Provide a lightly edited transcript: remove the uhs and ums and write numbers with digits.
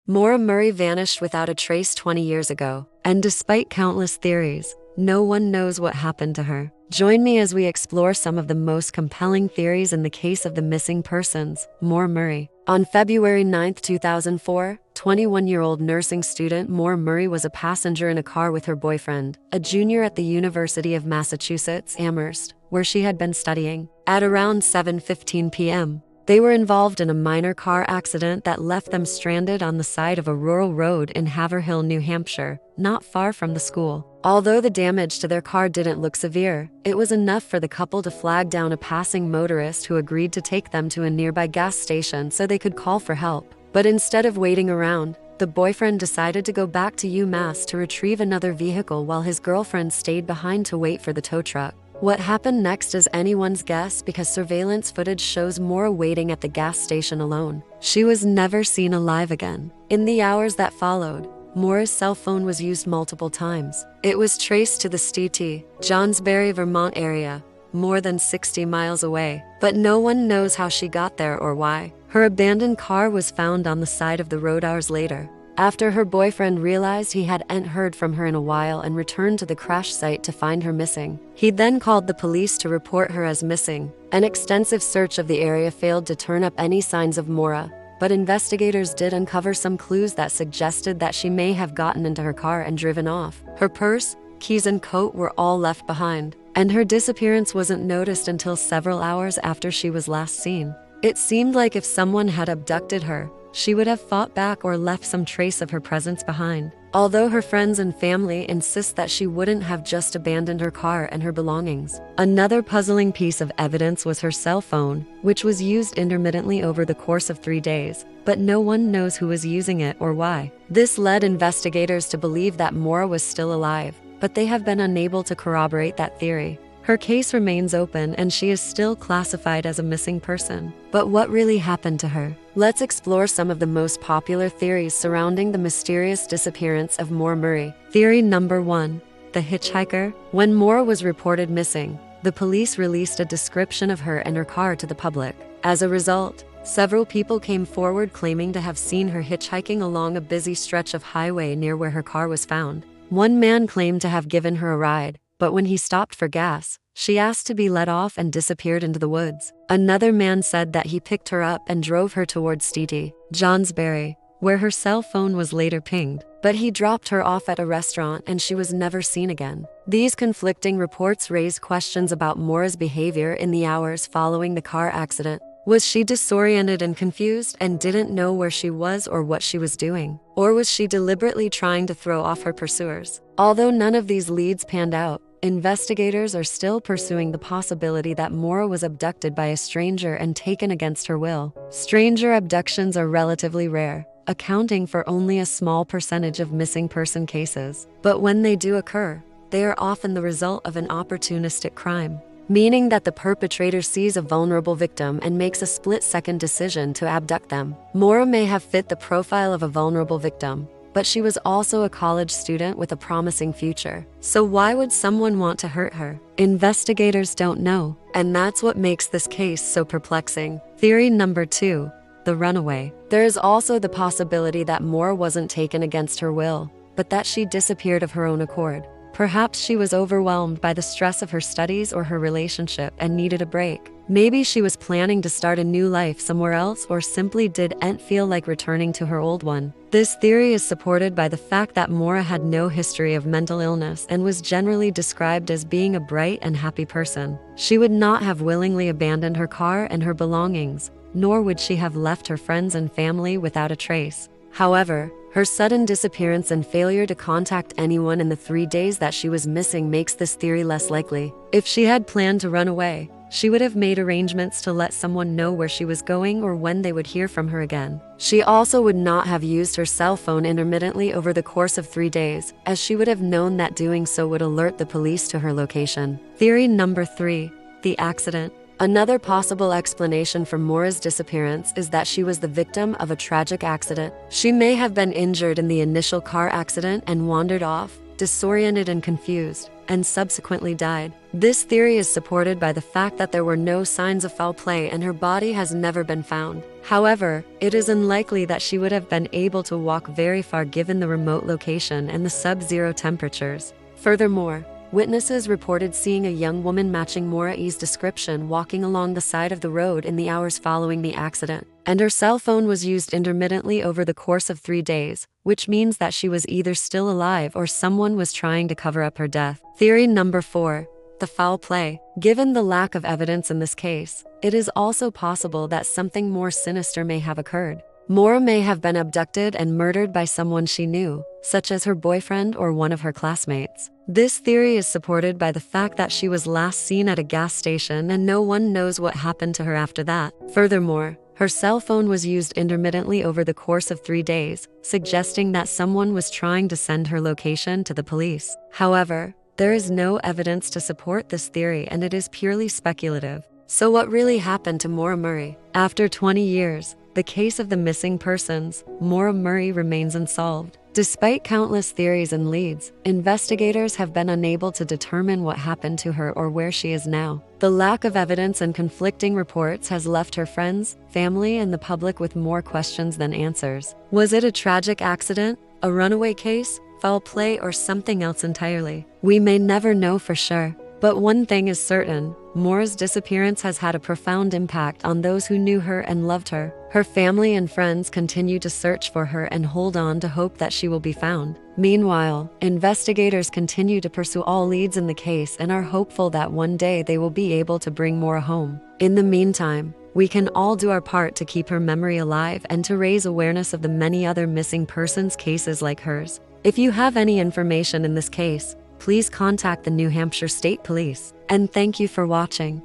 Maura Murray vanished without a trace 20 years ago, and despite countless theories, no one knows what happened to her. Join me as we explore some of the most compelling theories in the case of the missing persons, Maura Murray. On February 9, 2004, 21-year-old nursing student Maura Murray was a passenger in a car with her boyfriend, a junior at the University of Massachusetts, Amherst, where she had been studying. At around 7:15 p.m., they were involved in a minor car accident that left them stranded on the side of a rural road in Haverhill, New Hampshire, not far from the school. Although the damage to their car didn't look severe, it was enough for the couple to flag down a passing motorist who agreed to take them to a nearby gas station so they could call for help. But instead of waiting around, the boyfriend decided to go back to UMass to retrieve another vehicle while his girlfriend stayed behind to wait for the tow truck. What happened next is anyone's guess because surveillance footage shows Maura waiting at the gas station alone. She was never seen alive again. In the hours that followed, Maura's cell phone was used multiple times. It was traced to the St. Johnsbury, Vermont area, more than 60 miles away, but no one knows how she got there or why. Her abandoned car was found on the side of the road hours later, after her boyfriend realized he hadn't heard from her in a while and returned to the crash site to find her missing. He then called the police to report her as missing. An extensive search of the area failed to turn up any signs of Maura, but investigators did uncover some clues that suggested that she may have gotten into her car and driven off. Her purse, keys, and coat were all left behind, and her disappearance wasn't noticed until several hours after she was last seen. It seemed like if someone had abducted her, she would have fought back or left some trace of her presence behind. Although her friends and family insist that she wouldn't have just abandoned her car and her belongings. Another puzzling piece of evidence was her cell phone, which was used intermittently over the course of 3 days, but no one knows who was using it or why. This led investigators to believe that Maura was still alive, but they have been unable to corroborate that theory. Her case remains open and she is still classified as a missing person. But what really happened to her? Let's explore some of the most popular theories surrounding the mysterious disappearance of Maura Murray. Theory number 1. The hitchhiker. When Maura was reported missing, the police released a description of her and her car to the public. As a result, several people came forward claiming to have seen her hitchhiking along a busy stretch of highway near where her car was found. One man claimed to have given her a ride, but when he stopped for gas, she asked to be let off and disappeared into the woods. Another man said that he picked her up and drove her towards St. Johnsbury, where her cell phone was later pinged, but he dropped her off at a restaurant and she was never seen again. These conflicting reports raised questions about Maura's behavior in the hours following the car accident. Was she disoriented and confused and didn't know where she was or what she was doing? Or was she deliberately trying to throw off her pursuers? Although none of these leads panned out, investigators are still pursuing the possibility that Maura was abducted by a stranger and taken against her will. Stranger abductions are relatively rare, accounting for only a small percentage of missing person cases. But when they do occur, they are often the result of an opportunistic crime, meaning that the perpetrator sees a vulnerable victim and makes a split-second decision to abduct them. Maura may have fit the profile of a vulnerable victim, but she was also a college student with a promising future. So why would someone want to hurt her? Investigators don't know, and that's what makes this case so perplexing. Theory number 2. The runaway. There is also the possibility that Maura wasn't taken against her will, but that she disappeared of her own accord. Perhaps she was overwhelmed by the stress of her studies or her relationship and needed a break. Maybe she was planning to start a new life somewhere else or simply didn't feel like returning to her old one. This theory is supported by the fact that Maura had no history of mental illness and was generally described as being a bright and happy person. She would not have willingly abandoned her car and her belongings, nor would she have left her friends and family without a trace. However, her sudden disappearance and failure to contact anyone in the 3 days that she was missing makes this theory less likely. If she had planned to run away, she would have made arrangements to let someone know where she was going or when they would hear from her again. She also would not have used her cell phone intermittently over the course of 3 days, as she would have known that doing so would alert the police to her location. Theory number 3. The accident. Another possible explanation for Maura's disappearance is that she was the victim of a tragic accident. She may have been injured in the initial car accident and wandered off, disoriented and confused. and subsequently died. This theory is supported by the fact that there were no signs of foul play and her body has never been found. However, it is unlikely that she would have been able to walk very far given the remote location and the sub-zero temperatures. Furthermore, witnesses reported seeing a young woman matching Maura's description walking along the side of the road in the hours following the accident, and her cell phone was used intermittently over the course of 3 days, which means that she was either still alive or someone was trying to cover up her death. Theory number 4. The foul play. Given the lack of evidence in this case, it is also possible that something more sinister may have occurred. Maura may have been abducted and murdered by someone she knew, such as her boyfriend or one of her classmates. This theory is supported by the fact that she was last seen at a gas station and no one knows what happened to her after that. Furthermore, her cell phone was used intermittently over the course of 3 days, suggesting that someone was trying to send her location to the police. However, there is no evidence to support this theory and it is purely speculative. So what really happened to Maura Murray? After 20 years, the case of the missing persons, Maura Murray, remains unsolved. Despite countless theories and leads, investigators have been unable to determine what happened to her or where she is now. The lack of evidence and conflicting reports has left her friends, family, and the public with more questions than answers. Was it a tragic accident, a runaway case, foul play, or something else entirely? We may never know for sure. But one thing is certain, Maura's disappearance has had a profound impact on those who knew her and loved her. Her family and friends continue to search for her and hold on to hope that she will be found. Meanwhile, investigators continue to pursue all leads in the case and are hopeful that one day they will be able to bring Maura home. In the meantime, we can all do our part to keep her memory alive and to raise awareness of the many other missing persons cases like hers. If you have any information in this case, please contact the New Hampshire State Police. And thank you for watching.